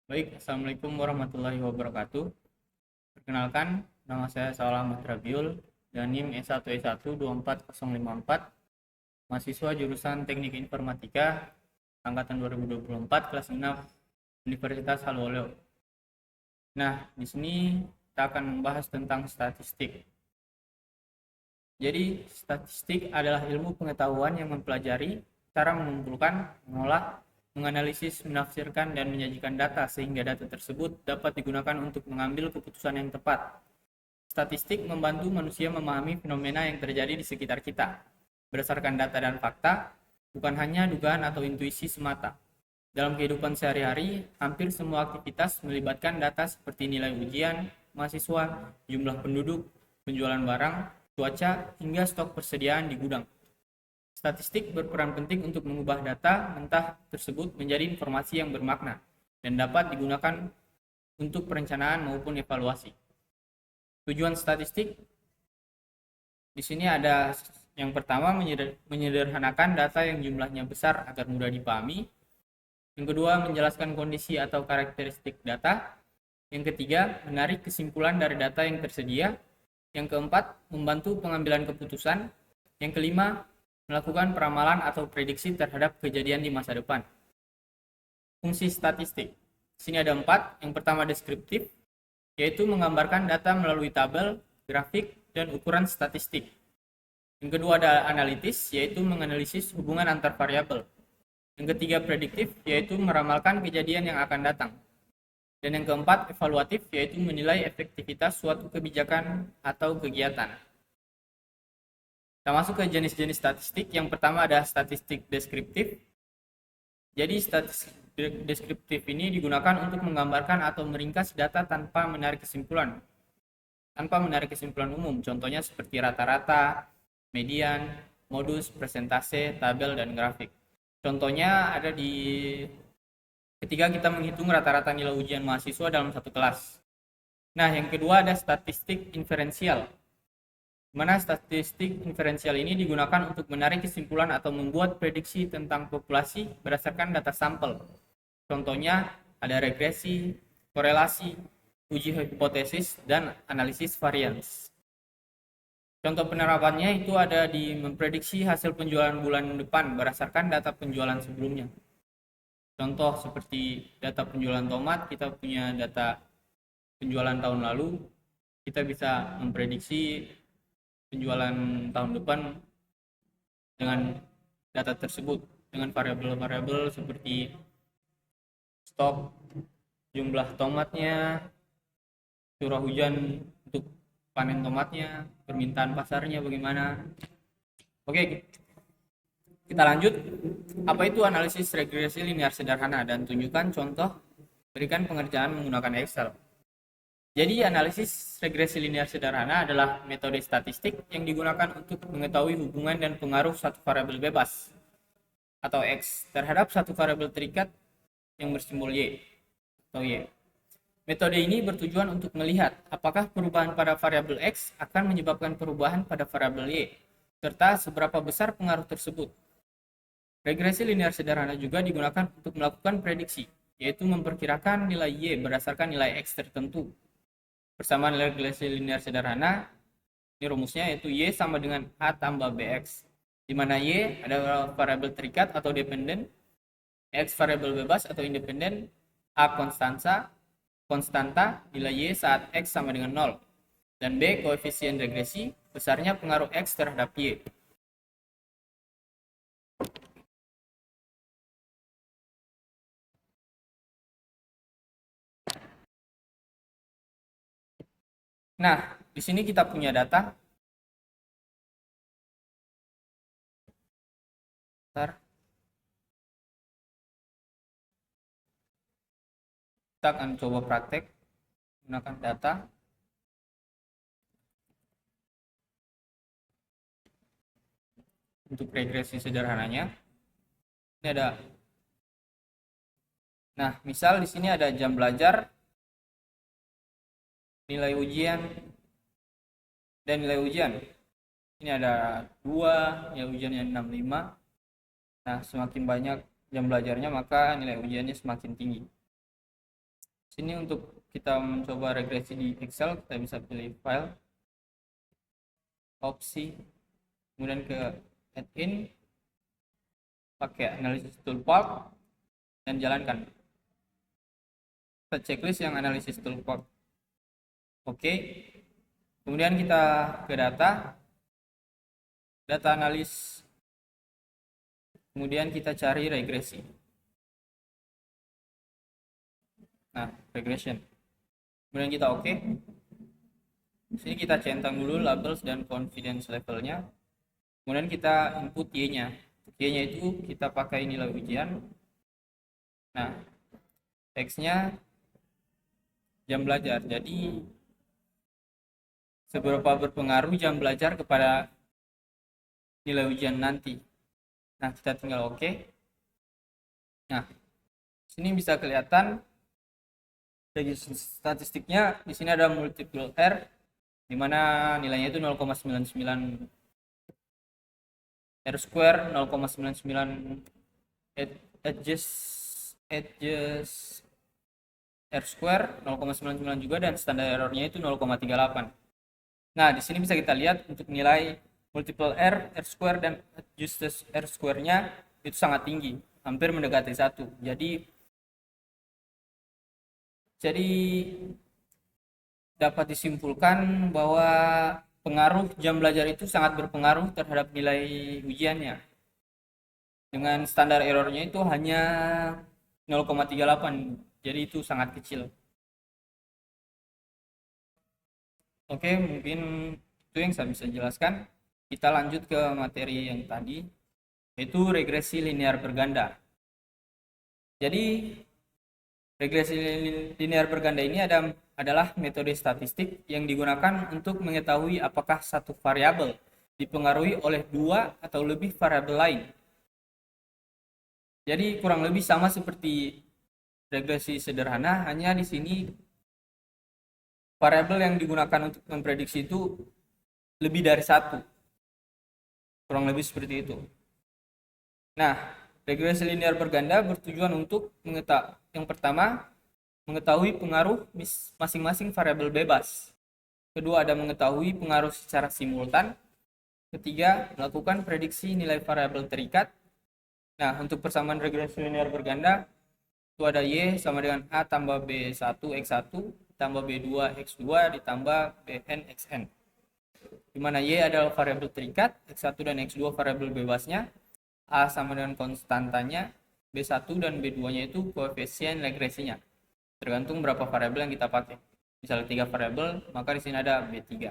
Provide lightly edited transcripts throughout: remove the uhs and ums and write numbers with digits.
Baik, Assalamualaikum warahmatullahi wabarakatuh. Perkenalkan, nama saya Salah Ahmad Rabiul, dan NIM S1E1 24054, mahasiswa jurusan Teknik Informatika, angkatan 2024, kelas 6, Universitas Haloleo. Nah, di sini kita akan membahas tentang statistik. Jadi, statistik adalah ilmu pengetahuan yang mempelajari cara mengumpulkan, mengolah, menganalisis, menafsirkan, dan menyajikan data sehingga data tersebut dapat digunakan untuk mengambil keputusan yang tepat. Statistik membantu manusia memahami fenomena yang terjadi di sekitar kita, berdasarkan data dan fakta, bukan hanya dugaan atau intuisi semata. Dalam kehidupan sehari-hari, hampir semua aktivitas melibatkan data seperti nilai ujian, mahasiswa, jumlah penduduk, penjualan barang, cuaca, hingga stok persediaan di gudang. Statistik berperan penting untuk mengubah data mentah tersebut menjadi informasi yang bermakna dan dapat digunakan untuk perencanaan maupun evaluasi. Tujuan statistik di sini ada yang pertama menyederhanakan data yang jumlahnya besar agar mudah dipahami. Yang kedua, menjelaskan kondisi atau karakteristik data. Yang ketiga, menarik kesimpulan dari data yang tersedia. Yang keempat, membantu pengambilan keputusan. Yang kelima, melakukan peramalan atau prediksi terhadap kejadian di masa depan. Fungsi statistik. Di sini ada 4. Yang pertama, deskriptif, yaitu menggambarkan data melalui tabel, grafik, dan ukuran statistik. Yang kedua ada analitis, yaitu menganalisis hubungan antar variabel. Yang ketiga prediktif, yaitu meramalkan kejadian yang akan datang. Dan yang keempat evaluatif, yaitu menilai efektivitas suatu kebijakan atau kegiatan. Kita masuk ke jenis-jenis statistik. Yang pertama ada statistik deskriptif. Jadi statistik deskriptif ini digunakan untuk menggambarkan atau meringkas data tanpa menarik kesimpulan umum. Contohnya seperti rata-rata, median, modus, persentase, tabel, dan grafik. Contohnya ada di ketika kita menghitung rata-rata nilai ujian mahasiswa dalam satu kelas. Nah, yang kedua ada statistik inferensial. Mana statistik inferensial ini digunakan untuk menarik kesimpulan atau membuat prediksi tentang populasi berdasarkan data sampel. Contohnya ada regresi, korelasi, uji hipotesis, dan analisis varians. Contoh penerapannya itu ada di memprediksi hasil penjualan bulan depan berdasarkan data penjualan sebelumnya. Contoh seperti data penjualan tomat, kita punya data penjualan tahun lalu, kita bisa memprediksi penjualan tahun depan dengan data tersebut, dengan variabel-variabel seperti stok, jumlah tomatnya, curah hujan untuk panen tomatnya, permintaan pasarnya bagaimana. Oke, kita lanjut. Apa itu analisis regresi linear sederhana dan tunjukkan contoh, berikan pengerjaan menggunakan Excel. Jadi analisis regresi linear sederhana adalah metode statistik yang digunakan untuk mengetahui hubungan dan pengaruh satu variabel bebas atau X terhadap satu variabel terikat yang bersimbol Y atau Y. Metode ini bertujuan untuk melihat apakah perubahan pada variabel X akan menyebabkan perubahan pada variabel Y, serta seberapa besar pengaruh tersebut. Regresi linear sederhana juga digunakan untuk melakukan prediksi, yaitu memperkirakan nilai Y berdasarkan nilai X tertentu. Persamaan regresi linear sederhana, ini rumusnya yaitu Y sama dengan A tambah BX, di mana Y adalah variabel terikat atau dependen, X variabel bebas atau independen, A konstanta nilai Y saat X sama dengan 0, dan B koefisien regresi, besarnya pengaruh X terhadap Y. Nah, di sini kita punya data. Bentar. Kita akan coba praktek menggunakan data. Untuk regresi sederhananya, ini ada. Nah, misal di sini ada jam belajar, nilai ujian, dan nilai ujian. Ini ada 2, nilai ujiannya 65. Nah, semakin banyak jam belajarnya, maka nilai ujiannya semakin tinggi. Sini untuk kita mencoba regresi di Excel, kita bisa pilih file, opsi, kemudian ke add in, pakai analisis toolpath, dan jalankan. Kita checklist yang analisis toolpath. Oke. Kemudian kita ke data analis, kemudian kita cari regresi. Nah, regression. Kemudian kita oke. Sini kita centang dulu labels dan confidence levelnya. Kemudian kita input Y-nya. Y-nya itu kita pakai nilai ujian. Nah, X-nya jam belajar. Jadi seberapa berpengaruh jam belajar kepada nilai ujian nanti. Nah, kita tinggal oke. Nah, sini bisa kelihatan dari statistiknya. Di sini ada multiple R, di mana nilainya itu 0,99 R square, 0,99 adjust R square 0,99 juga, dan standar errornya itu 0,38. Nah, di sini bisa kita lihat untuk nilai multiple R square dan adjust R square-nya itu sangat tinggi, hampir mendekati 1. Jadi dapat disimpulkan bahwa pengaruh jam belajar itu sangat berpengaruh terhadap nilai ujiannya. Dengan standar errornya itu hanya 0,38, jadi itu sangat kecil. Oke, mungkin itu yang saya bisa jelaskan. Kita lanjut ke materi yang tadi, yaitu regresi linear berganda. Jadi regresi linear berganda ini adalah metode statistik yang digunakan untuk mengetahui apakah satu variabel dipengaruhi oleh dua atau lebih variabel lain. Jadi kurang lebih sama seperti regresi sederhana, hanya di sini variabel yang digunakan untuk memprediksi itu lebih dari satu. Kurang lebih seperti itu. Nah, regresi linear berganda bertujuan untuk yang pertama, mengetahui pengaruh masing-masing variabel bebas. Kedua, ada mengetahui pengaruh secara simultan. Ketiga, melakukan prediksi nilai variabel terikat. Nah, untuk persamaan regresi linear berganda, itu ada Y sama dengan A tambah B1 X1 tambah B2 X2 ditambah Bn Xn. Di mana Y adalah variabel terikat, X1 dan X2 variabel bebasnya, A sama dengan konstantanya, B1 dan B2-nya itu koefisien regresinya. Tergantung berapa variabel yang kita pakai. Misalnya 3 variabel, maka di sini ada B3.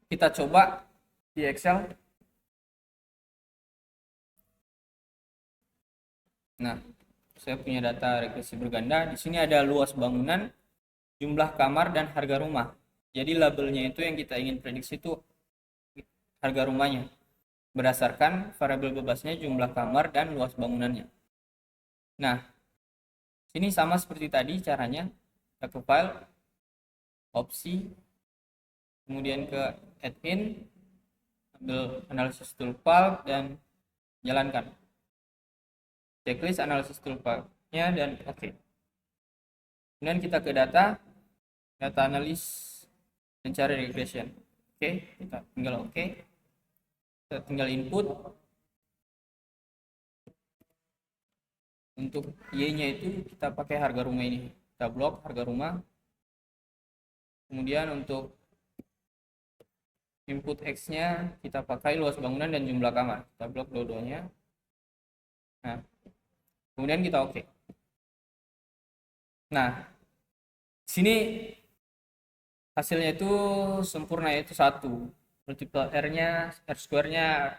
Kita coba di Excel. Nah, saya punya data regresi berganda. Di sini ada luas bangunan, jumlah kamar, dan harga rumah. Jadi labelnya itu yang kita ingin prediksi itu harga rumahnya, berdasarkan variabel bebasnya jumlah kamar dan luas bangunannya. Nah, sini sama seperti tadi caranya. Kita ke file, opsi, kemudian ke add in, ambil analisis toolpath dan jalankan. Checklist analisis toolpath-nya dan oke. Kemudian kita ke data analis, dan cari regression. Oke, kita tinggal oke. Kita tinggal input. Untuk Y-nya itu kita pakai harga rumah ini. Kita blok harga rumah. Kemudian untuk input X-nya kita pakai luas bangunan dan jumlah kamar. Kita blok dua-duanya. Nah, kemudian kita oke. Nah, sini hasilnya itu sempurna, yaitu 1. Multiple R-nya, R square-nya,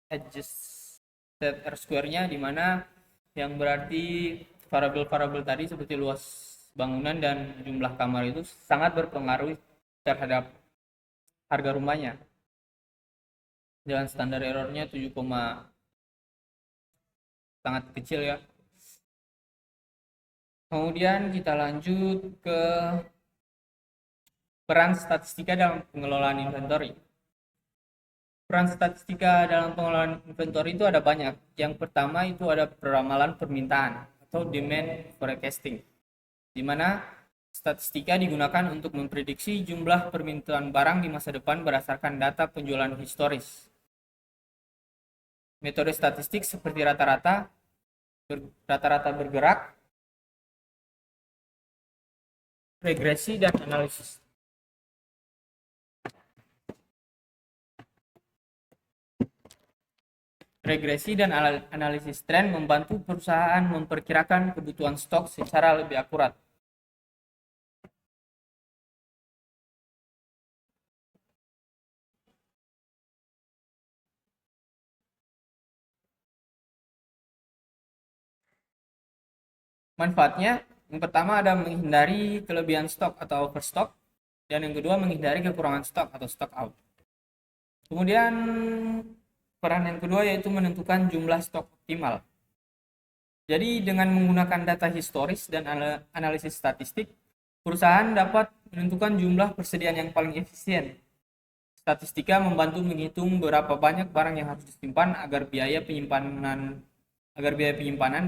adjusted R square-nya, di mana yang berarti variabel-variabel tadi seperti luas bangunan dan jumlah kamar itu sangat berpengaruh terhadap harga rumahnya. Dengan standar errornya 7, sangat kecil ya. Kemudian kita lanjut ke peran statistika dalam pengelolaan inventory. Peran statistika dalam pengelolaan inventory itu ada banyak. Yang pertama itu ada peramalan permintaan atau demand forecasting, di mana statistika digunakan untuk memprediksi jumlah permintaan barang di masa depan berdasarkan data penjualan historis. Metode statistik seperti rata-rata bergerak, regresi, dan analisis. Regresi dan analisis tren membantu perusahaan memperkirakan kebutuhan stok secara lebih akurat. Manfaatnya, yang pertama ada menghindari kelebihan stok atau overstock, dan yang kedua menghindari kekurangan stok atau stock out. Kemudian peran yang kedua yaitu menentukan jumlah stok optimal. Jadi dengan menggunakan data historis dan analisis statistik, perusahaan dapat menentukan jumlah persediaan yang paling efisien. Statistika membantu menghitung berapa banyak barang yang harus disimpan agar biaya penyimpanan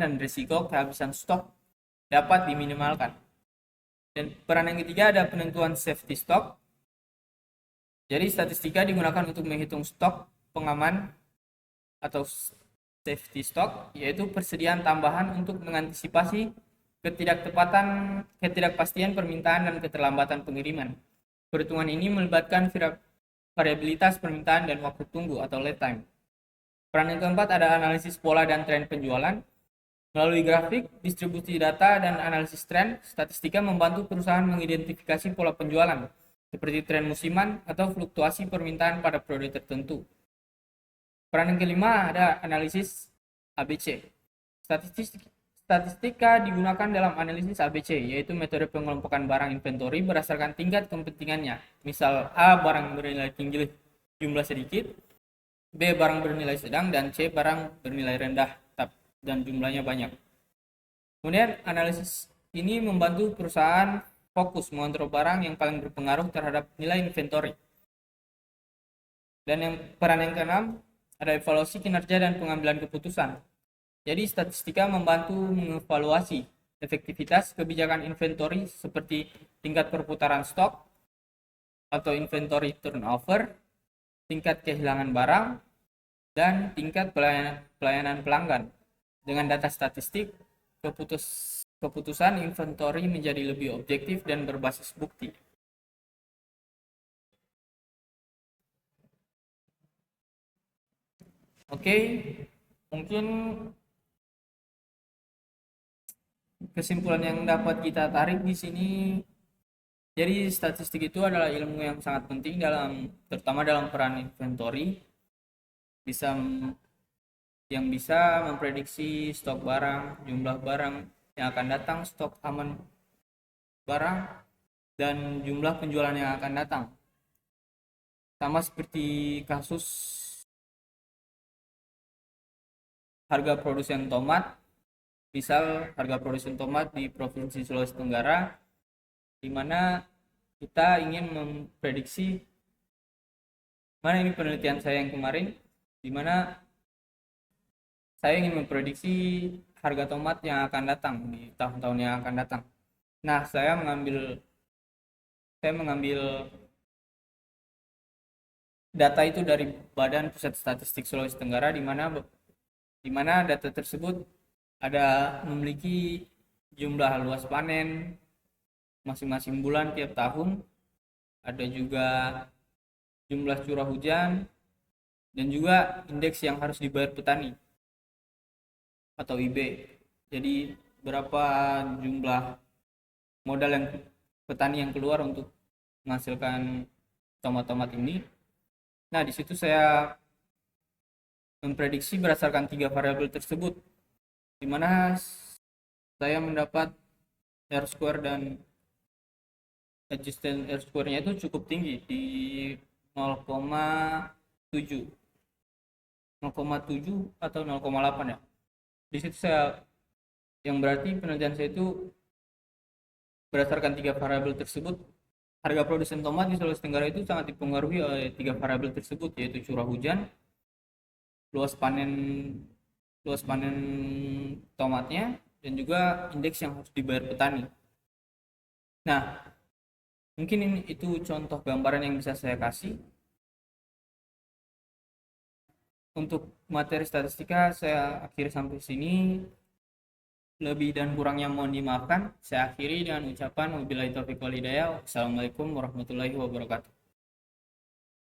dan risiko kehabisan stok dapat diminimalkan. Dan peran yang ketiga ada penentuan safety stock. Jadi statistika digunakan untuk menghitung stok pengaman atau safety stock, yaitu persediaan tambahan untuk mengantisipasi ketidakpastian permintaan dan keterlambatan pengiriman. Perhitungan ini melibatkan variabilitas permintaan dan waktu tunggu atau lead time. Peran yang keempat ada analisis pola dan tren penjualan. Melalui grafik, distribusi data, dan analisis tren, statistika membantu perusahaan mengidentifikasi pola penjualan, seperti tren musiman atau fluktuasi permintaan pada periode tertentu. Peran yang kelima ada analisis ABC. Statistika digunakan dalam analisis ABC, yaitu metode pengelompokan barang inventory berdasarkan tingkat kepentingannya. Misal A, barang bernilai tinggi jumlah sedikit, B, barang bernilai sedang, dan C, barang bernilai rendah dan jumlahnya banyak. Kemudian analisis ini membantu perusahaan fokus mengontrol barang yang paling berpengaruh terhadap nilai inventory. Dan peran yang keenam ada evaluasi kinerja dan pengambilan keputusan. Jadi statistika membantu mengevaluasi efektivitas kebijakan inventory seperti tingkat perputaran stok atau inventory turnover, tingkat kehilangan barang, dan tingkat pelayanan pelanggan. Dengan data statistik, keputusan inventory menjadi lebih objektif dan berbasis bukti. Oke, mungkin kesimpulan yang dapat kita tarik di sini, jadi statistik itu adalah ilmu yang sangat penting terutama dalam peran inventory, yang bisa memprediksi stok barang, jumlah barang yang akan datang, stok aman barang, dan jumlah penjualan yang akan datang. Sama seperti kasus harga produsen tomat, misal harga produsen tomat di Provinsi Sulawesi Tenggara, di mana kita ingin memprediksi, mana ini penelitian saya yang kemarin, di mana saya ingin memprediksi harga tomat yang akan datang di tahun-tahun yang akan datang. Nah, saya mengambil data itu dari Badan Pusat Statistik Sulawesi Tenggara, di mana data tersebut ada memiliki jumlah luas panen masing-masing bulan tiap tahun, ada juga jumlah curah hujan, dan juga indeks yang harus dibayar petani atau IB. Jadi berapa jumlah modal yang petani yang keluar untuk menghasilkan tomat-tomat ini. Nah, di situ saya memprediksi berdasarkan 3 variabel tersebut, di mana saya mendapat R-square dan adjusted R-square-nya itu cukup tinggi di 0,7 atau 0,8 ya. Di situ yang berarti penelitian saya itu berdasarkan 3 variabel tersebut. Harga produsen tomat di Sulawesi Tenggara itu sangat dipengaruhi oleh 3 variabel tersebut, yaitu curah hujan, luas panen tomatnya, dan juga indeks yang harus dibayar petani. Nah, mungkin itu contoh gambaran yang bisa saya kasih. Untuk materi statistika saya akhiri sampai sini. Lebih dan kurangnya mohon dimaafkan. Saya akhiri dengan ucapan wabillahi taufiq wal hidayah. Wassalamualaikum warahmatullahi wabarakatuh.